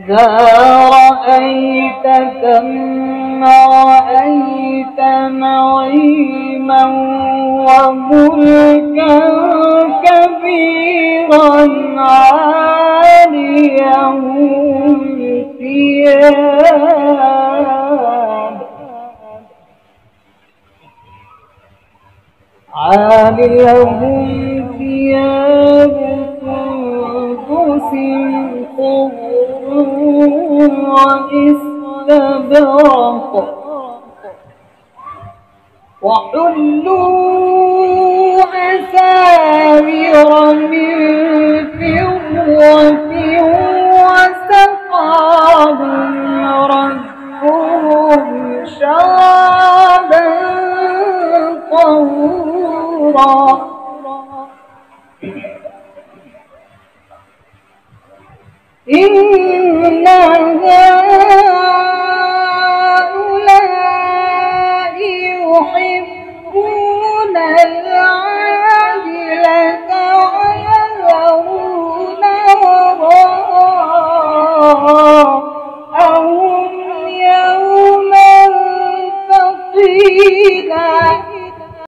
إذا رأيت ثم رأيت نعيما وملكا كبيرا عاليهم ثياب سندس خضر واستبرق وحلوا أساور من فضة وسقاهم ربهم شرابا طهورا إن هؤلاء يحبون العاجلة ويذرون وراءهم يوما ثقيلا